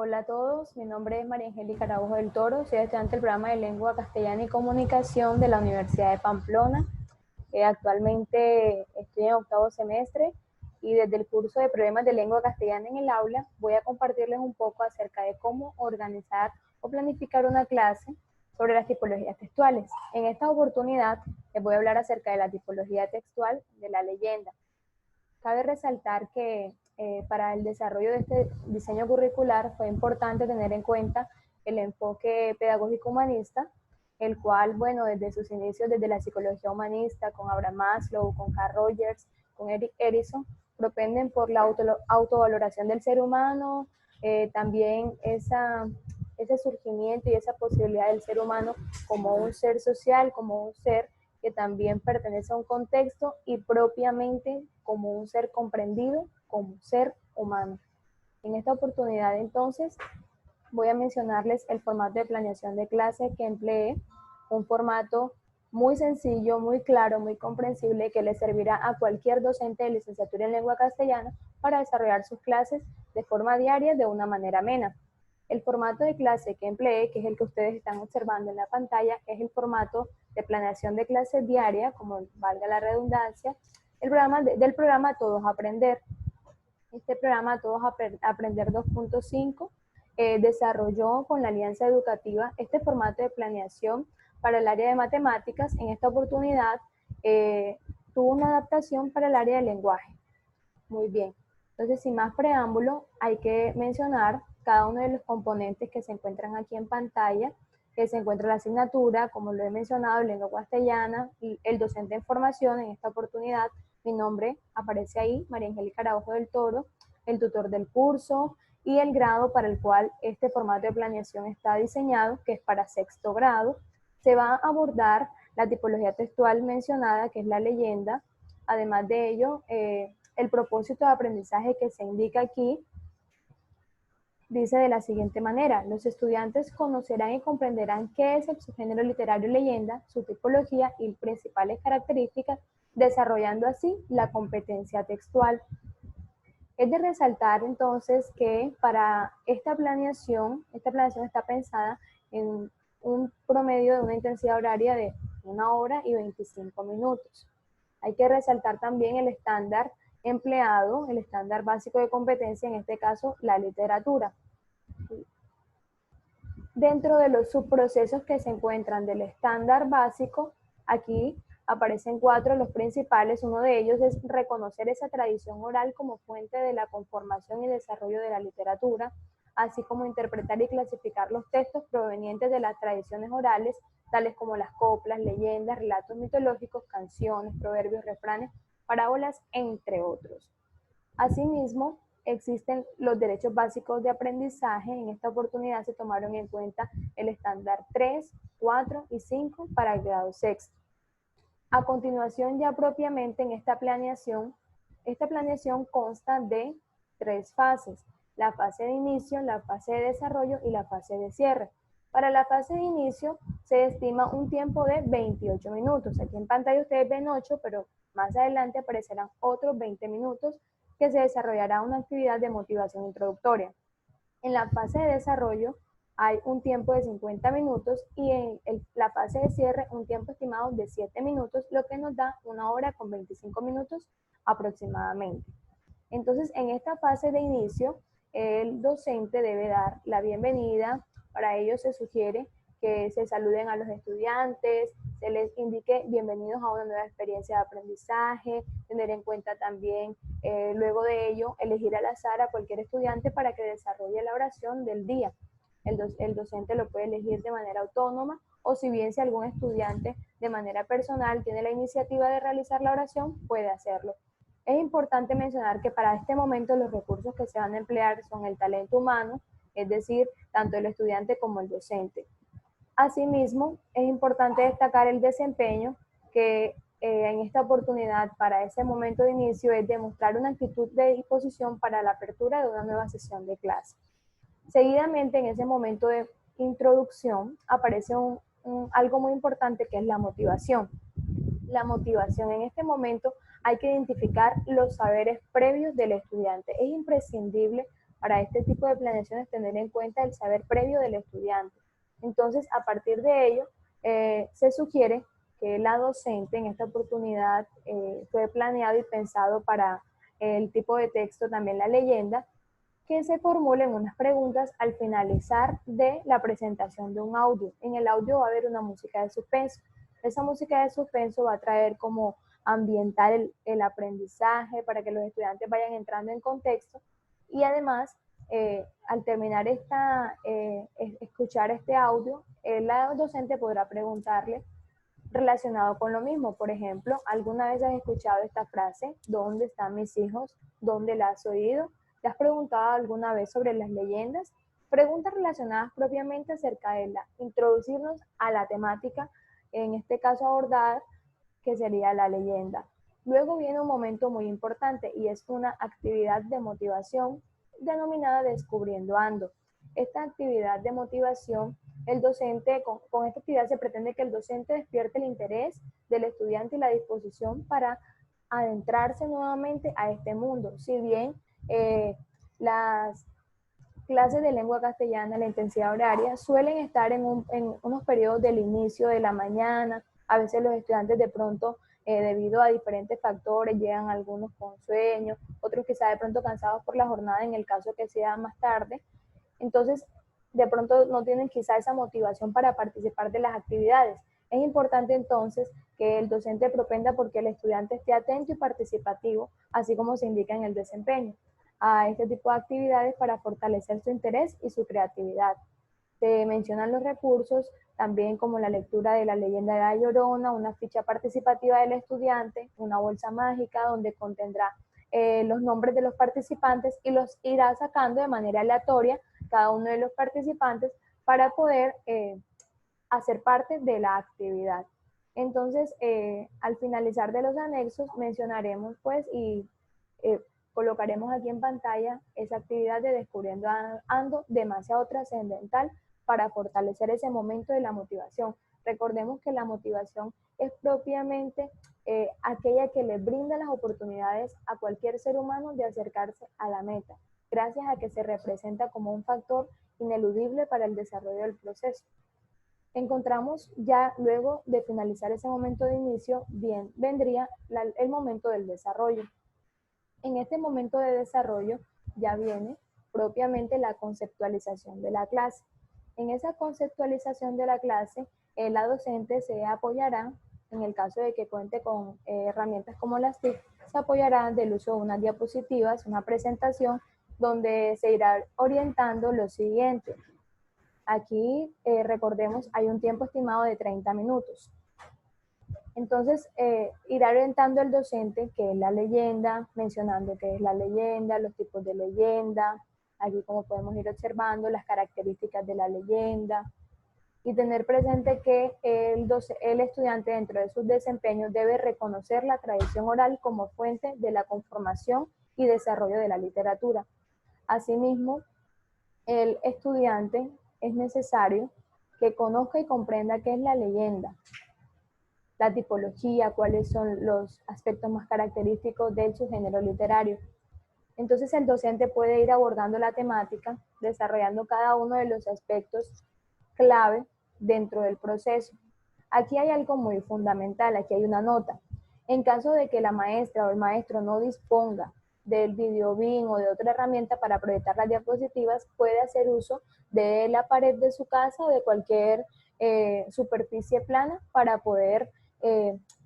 Hola a todos, mi nombre es María Angélica Araujo del Toro, soy estudiante del programa de Lengua Castellana y Comunicación de la Universidad de Pamplona. Actualmente estoy en octavo semestre y desde el curso de Problemas de Lengua Castellana en el aula voy a compartirles un poco acerca de cómo organizar o planificar una clase sobre las tipologías textuales. En esta oportunidad les voy a hablar acerca de la tipología textual de la leyenda. Cabe resaltar que para el desarrollo de este diseño curricular fue importante tener en cuenta el enfoque pedagógico humanista, el cual, bueno, desde sus inicios, desde la psicología humanista, con Abraham Maslow, con Carl Rogers, con Erik Erikson, propenden por la autovaloración del ser humano, también ese surgimiento y esa posibilidad del ser humano como un ser social, como un ser que también pertenece a un contexto y propiamente como un ser comprendido, como un ser humano. En esta oportunidad entonces voy a mencionarles el formato de planeación de clase que empleé, un formato muy sencillo, muy claro, muy comprensible que le servirá a cualquier docente de licenciatura en lengua castellana para desarrollar sus clases de forma diaria de una manera amena. El formato de clase que empleé, que es el que ustedes están observando en la pantalla, es el formato de planeación de clase diaria, como valga la redundancia, del programa Todos Aprender. Este programa Todos Aprender 2.5 desarrolló con la Alianza Educativa este formato de planeación para el área de matemáticas. En esta oportunidad tuvo una adaptación para el área de lenguaje. Muy bien. Entonces, sin más preámbulo, hay que mencionar cada uno de los componentes que se encuentran aquí en pantalla, que se encuentra la asignatura, como lo he mencionado, lengua castellana, y el docente en formación. En esta oportunidad, mi nombre aparece ahí, María Angélica Araujo del Toro, el tutor del curso y el grado para el cual este formato de planeación está diseñado, que es para sexto grado. Se va a abordar la tipología textual mencionada, que es la leyenda. Además de ello, el propósito de aprendizaje que se indica aquí dice de la siguiente manera: los estudiantes conocerán y comprenderán qué es el subgénero literario leyenda, su tipología y principales características, desarrollando así la competencia textual. Es de resaltar entonces que para esta planeación está pensada en un promedio de una intensidad horaria de 1 hora y 25 minutos. Hay que resaltar también el estándar empleado, el estándar básico de competencia, en este caso la literatura. Dentro de los subprocesos que se encuentran del estándar básico, aquí aparecen 4 los principales. Uno de ellos es reconocer esa tradición oral como fuente de la conformación y desarrollo de la literatura, así como interpretar y clasificar los textos provenientes de las tradiciones orales, tales como las coplas, leyendas, relatos mitológicos, canciones, proverbios, refranes, parábolas, entre otros. Asimismo, existen los derechos básicos de aprendizaje. En esta oportunidad se tomaron en cuenta el estándar 3, 4 y 5 para el grado sexto. A continuación, ya propiamente en esta planeación consta de 3 fases: la fase de inicio, la fase de desarrollo y la fase de cierre. Para la fase de inicio se estima un tiempo de 28 minutos. Aquí en pantalla ustedes ven 8, pero más adelante aparecerán otros 20 minutos que se desarrollará una actividad de motivación introductoria. En la fase de desarrollo hay un tiempo de 50 minutos y en la fase de cierre un tiempo estimado de 7 minutos, lo que nos da 1 hora con 25 minutos aproximadamente. Entonces, en esta fase de inicio, el docente debe dar la bienvenida. Para ello se sugiere que se saluden a los estudiantes, se les indique bienvenidos a una nueva experiencia de aprendizaje, tener en cuenta también, luego de ello, elegir al azar a cualquier estudiante para que desarrolle la oración del día. El docente lo puede elegir de manera autónoma, o si bien si algún estudiante de manera personal tiene la iniciativa de realizar la oración, puede hacerlo. Es importante mencionar que para este momento los recursos que se van a emplear son el talento humano, es decir, tanto el estudiante como el docente. Asimismo, es importante destacar el desempeño que en esta oportunidad, para ese momento de inicio, es demostrar una actitud de disposición para la apertura de una nueva sesión de clase. Seguidamente, en ese momento de introducción, aparece algo muy importante, que es la motivación. La motivación: en este momento hay que identificar los saberes previos del estudiante. Es imprescindible para este tipo de planeaciones tener en cuenta el saber previo del estudiante. Entonces, a partir de ello, se sugiere que la docente en esta oportunidad fue planeado y pensado para el tipo de texto, también la leyenda, que se formulen unas preguntas al finalizar de la presentación de un audio. En el audio va a haber una música de suspenso. Esa música de suspenso va a traer como ambientar el aprendizaje para que los estudiantes vayan entrando en contexto y además al terminar escuchar este audio, la docente podrá preguntarle relacionado con lo mismo. Por ejemplo, ¿alguna vez has escuchado esta frase? ¿Dónde están mis hijos? ¿Dónde la has oído? ¿Te has preguntado alguna vez sobre las leyendas? Preguntas relacionadas propiamente acerca de introducirnos a la temática, en este caso abordada, que sería la leyenda. Luego viene un momento muy importante y es una actividad de motivación denominada Descubriendo Ando. Esta actividad de motivación, el docente, con esta actividad se pretende que el docente despierte el interés del estudiante y la disposición para adentrarse nuevamente a este mundo. Si bien las clases de lengua castellana, la intensidad horaria, suelen estar en unos periodos del inicio de la mañana. A veces los estudiantes de pronto, debido a diferentes factores, llegan algunos con sueño, otros quizá de pronto cansados por la jornada en el caso que sea más tarde. Entonces, de pronto no tienen quizá esa motivación para participar de las actividades. Es importante entonces que el docente propenda porque el estudiante esté atento y participativo, así como se indica en el desempeño, a este tipo de actividades para fortalecer su interés y su creatividad. Se mencionan los recursos, también como la lectura de la leyenda de La Llorona, una ficha participativa del estudiante, una bolsa mágica donde contendrá los nombres de los participantes y los irá sacando de manera aleatoria cada uno de los participantes para poder hacer parte de la actividad. Entonces, al finalizar de los anexos, mencionaremos pues y colocaremos aquí en pantalla esa actividad de Descubriendo Ando, demasiado trascendental para fortalecer ese momento de la motivación. Recordemos que la motivación es propiamente aquella que le brinda las oportunidades a cualquier ser humano de acercarse a la meta, gracias a que se representa como un factor ineludible para el desarrollo del proceso. Encontramos ya luego de finalizar ese momento de inicio, bien, vendría el momento del desarrollo. En este momento de desarrollo ya viene propiamente la conceptualización de la clase. En esa conceptualización de la clase, la docente se apoyará, en el caso de que cuente con herramientas como las TIC, se apoyará del uso de unas diapositivas, una presentación, donde se irá orientando lo siguiente. Aquí, recordemos, hay un tiempo estimado de 30 minutos. Entonces, irá orientando el docente qué es la leyenda, mencionando qué es la leyenda, los tipos de leyenda, aquí como podemos ir observando las características de la leyenda, y tener presente que el estudiante dentro de sus desempeños debe reconocer la tradición oral como fuente de la conformación y desarrollo de la literatura. Asimismo, el estudiante es necesario que conozca y comprenda qué es la leyenda, la tipología, cuáles son los aspectos más característicos de su género literario. Entonces el docente puede ir abordando la temática, desarrollando cada uno de los aspectos clave dentro del proceso. Aquí hay algo muy fundamental, aquí hay una nota. En caso de que la maestra o el maestro no disponga del videobin o de otra herramienta para proyectar las diapositivas, puede hacer uso de la pared de su casa o de cualquier superficie plana para poder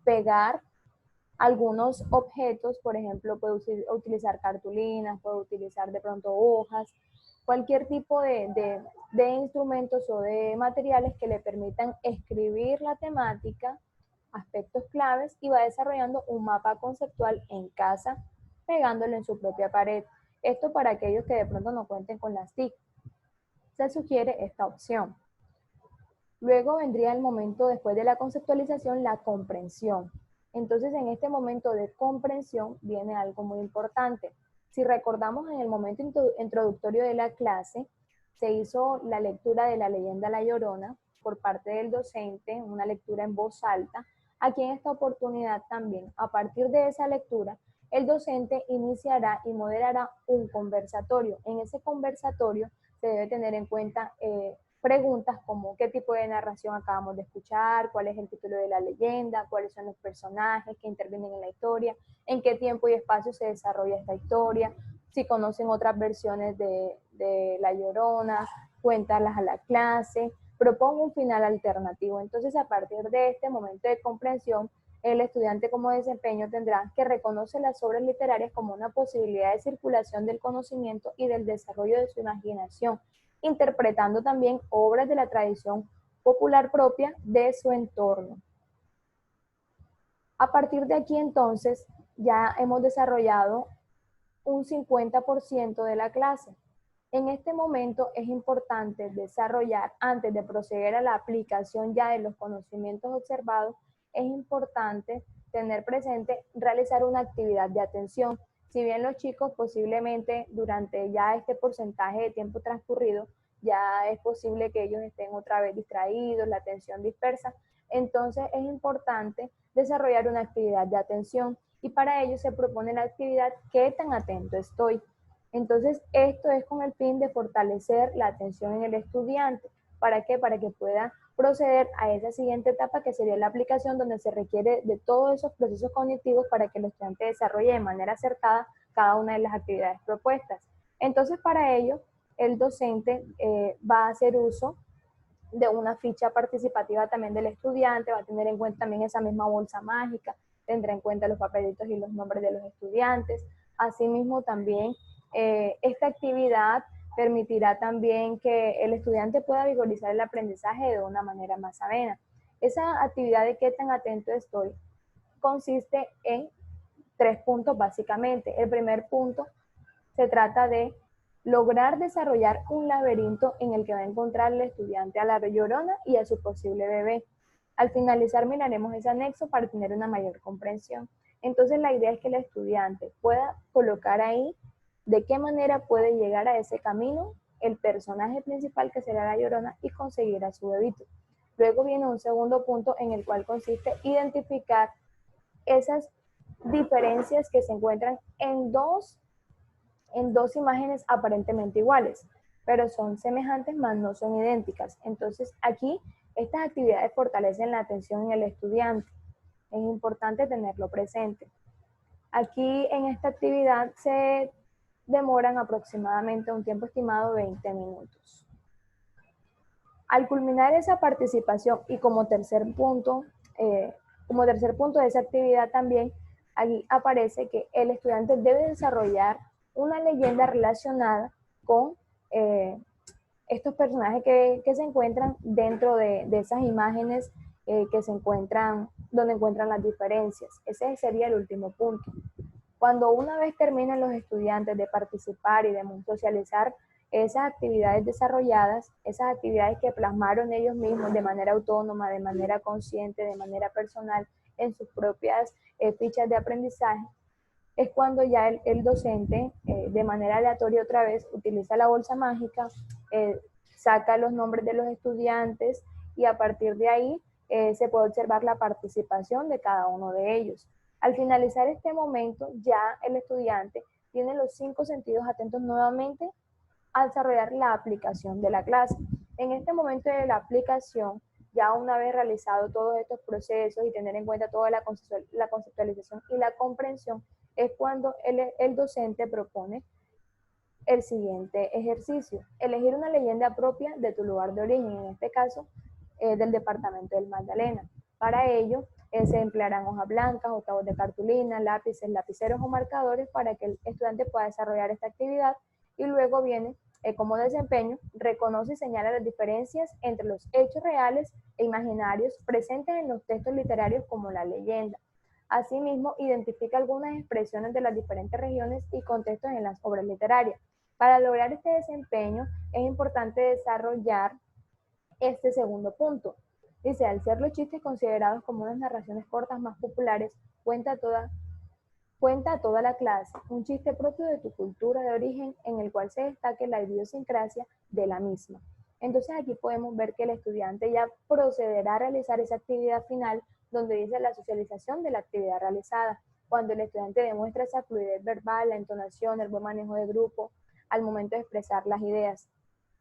pegar algunos objetos. Por ejemplo, puede utilizar cartulinas, puede utilizar de pronto hojas, cualquier tipo de instrumentos o de materiales que le permitan escribir la temática, aspectos claves, y va desarrollando un mapa conceptual en casa, pegándolo en su propia pared. Esto para aquellos que de pronto no cuenten con las TIC. Se sugiere esta opción. Luego vendría el momento, después de la conceptualización, la comprensión. Entonces, en este momento de comprensión viene algo muy importante. Si recordamos, en el momento introductorio de la clase, se hizo la lectura de la leyenda La Llorona por parte del docente, una lectura en voz alta. Aquí en esta oportunidad también, a partir de esa lectura, el docente iniciará y moderará un conversatorio. En ese conversatorio se debe tener en cuenta preguntas como qué tipo de narración acabamos de escuchar, cuál es el título de la leyenda, cuáles son los personajes que intervienen en la historia, en qué tiempo y espacio se desarrolla esta historia, si conocen otras versiones de La Llorona, cuéntalas a la clase, propongo un final alternativo. Entonces, a partir de este momento de comprensión, el estudiante como desempeño tendrá que reconocer las obras literarias como una posibilidad de circulación del conocimiento y del desarrollo de su imaginación, interpretando también obras de la tradición popular propia de su entorno. A partir de aquí entonces ya hemos desarrollado un 50% de la clase. En este momento es importante desarrollar, antes de proceder a la aplicación ya de los conocimientos observados, es importante tener presente realizar una actividad de atención. Si bien los chicos posiblemente durante ya este porcentaje de tiempo transcurrido, ya es posible que ellos estén otra vez distraídos, la atención dispersa, entonces es importante desarrollar una actividad de atención y para ello se propone la actividad ¿qué tan atento estoy? Entonces, esto es con el fin de fortalecer la atención en el estudiante. ¿Para qué? Para que pueda proceder a esa siguiente etapa que sería la aplicación donde se requiere de todos esos procesos cognitivos para que el estudiante desarrolle de manera acertada cada una de las actividades propuestas. Entonces, para ello, el docente va a hacer uso de una ficha participativa también del estudiante, va a tener en cuenta también esa misma bolsa mágica, tendrá en cuenta los papelitos y los nombres de los estudiantes. Asimismo, también esta actividad permitirá también que el estudiante pueda vigorizar el aprendizaje de una manera más amena. Esa actividad de qué tan atento estoy consiste en 3 puntos básicamente. El primer punto se trata de lograr desarrollar un laberinto en el que va a encontrar el estudiante a la Llorona y a su posible bebé. Al finalizar miraremos ese anexo para tener una mayor comprensión. Entonces la idea es que el estudiante pueda colocar ahí de qué manera puede llegar a ese camino el personaje principal que será la Llorona y conseguir a su bebito. Luego viene un segundo punto en el cual consiste identificar esas diferencias que se encuentran en dos imágenes aparentemente iguales, pero son semejantes, mas no son idénticas. Entonces, aquí estas actividades fortalecen la atención en el estudiante. Es importante tenerlo presente. Aquí en esta actividad se demoran aproximadamente un tiempo estimado 20 minutos. Al culminar esa participación y como tercer punto de esa actividad también, aquí aparece que el estudiante debe desarrollar una leyenda relacionada con estos personajes que se encuentran dentro de esas imágenes que se encuentran, donde encuentran las diferencias. Ese sería el último punto. Cuando una vez terminen los estudiantes de participar y de socializar esas actividades desarrolladas, esas actividades que plasmaron ellos mismos de manera autónoma, de manera consciente, de manera personal, en sus propias fichas de aprendizaje, es cuando ya el docente, de manera aleatoria otra vez, utiliza la bolsa mágica, saca los nombres de los estudiantes y a partir de ahí se puede observar la participación de cada uno de ellos. Al finalizar este momento, ya el estudiante tiene los 5 sentidos atentos nuevamente a desarrollar la aplicación de la clase. En este momento de la aplicación, ya una vez realizado todos estos procesos y tener en cuenta toda la conceptualización y la comprensión, es cuando el docente propone el siguiente ejercicio: elegir una leyenda propia de tu lugar de origen, en este caso del departamento del Magdalena. Para ello se emplearán hojas blancas, octavos de cartulina, lápices, lapiceros o marcadores para que el estudiante pueda desarrollar esta actividad y luego viene como desempeño, reconoce y señala las diferencias entre los hechos reales e imaginarios presentes en los textos literarios como la leyenda. Asimismo, identifica algunas expresiones de las diferentes regiones y contextos en las obras literarias. Para lograr este desempeño es importante desarrollar este segundo punto. Dice, al ser los chistes considerados como unas narraciones cortas más populares, cuenta a toda la clase un chiste propio de tu cultura de origen en el cual se destaque la idiosincrasia de la misma. Entonces aquí podemos ver que el estudiante ya procederá a realizar esa actividad final donde dice la socialización de la actividad realizada. cuando el estudiante demuestra esa fluidez verbal, la entonación, el buen manejo de grupo, al momento de expresar las ideas.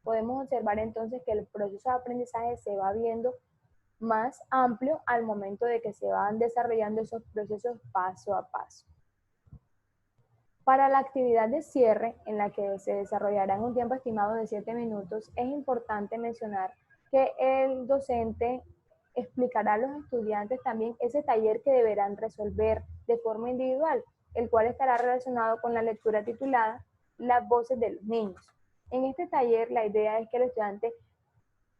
Podemos observar entonces que el proceso de aprendizaje se va viendo más amplio al momento de que se van desarrollando esos procesos paso a paso. Para la actividad de cierre, en la que se desarrollará en un tiempo estimado de 7 minutos, es importante mencionar que el docente explicará a los estudiantes también ese taller que deberán resolver de forma individual, el cual estará relacionado con la lectura titulada Las voces de los niños. En este taller, la idea es que el estudiante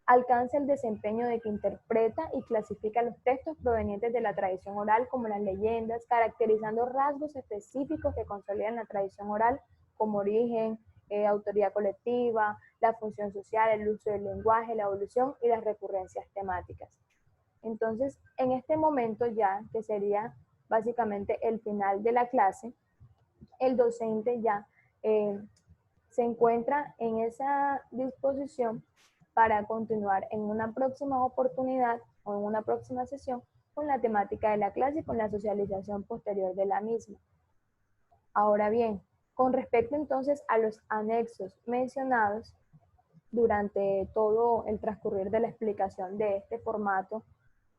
alcanza el desempeño de que interpreta y clasifica los textos provenientes de la tradición oral como las leyendas, caracterizando rasgos específicos que consolidan la tradición oral como origen, autoría colectiva, la función social, el uso del lenguaje, la evolución y las recurrencias temáticas. Entonces, en este momento ya, que sería básicamente el final de la clase, el docente ya se encuentra en esa disposición para continuar en una próxima oportunidad o en una próxima sesión con la temática de la clase y con la socialización posterior de la misma. Ahora bien, con respecto entonces a los anexos mencionados durante todo el transcurrir de la explicación de este formato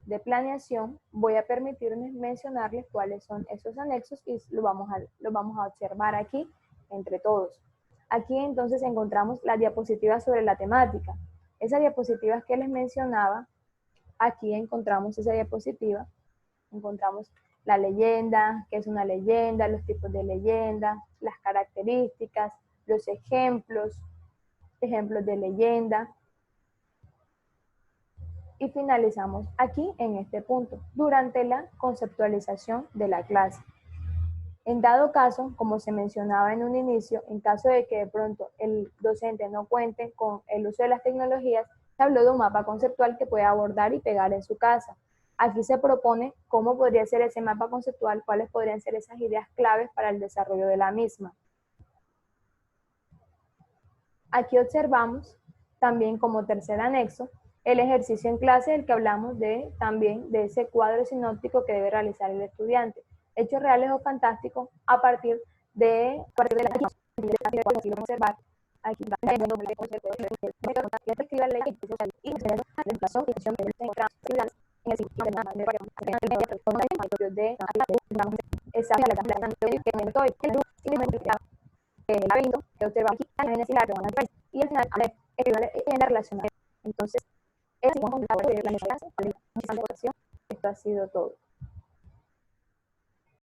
de planeación, voy a permitirme mencionarles cuáles son esos anexos y lo vamos a observar aquí entre todos. Aquí entonces encontramos las diapositivas sobre la temática. Esas diapositivas que les mencionaba, aquí encontramos esa diapositiva, encontramos la leyenda, qué es una leyenda, los tipos de leyenda, las características, los ejemplos de leyenda. Y finalizamos aquí en este punto, durante la conceptualización de la clase. En dado caso, como se mencionaba en un inicio, en caso de que de pronto el docente no cuente con el uso de las tecnologías, se habló de un mapa conceptual que puede abordar y pegar en su casa. Aquí se propone cómo podría ser ese mapa conceptual, cuáles podrían ser esas ideas claves para el desarrollo de la misma. Aquí observamos también como tercer anexo el ejercicio en clase del que hablamos también de ese cuadro sinóptico que debe realizar el estudiante. Hechos reales o fantásticos a partir de la observar aquí y al final en la relación. Entonces, esto ha sido todo.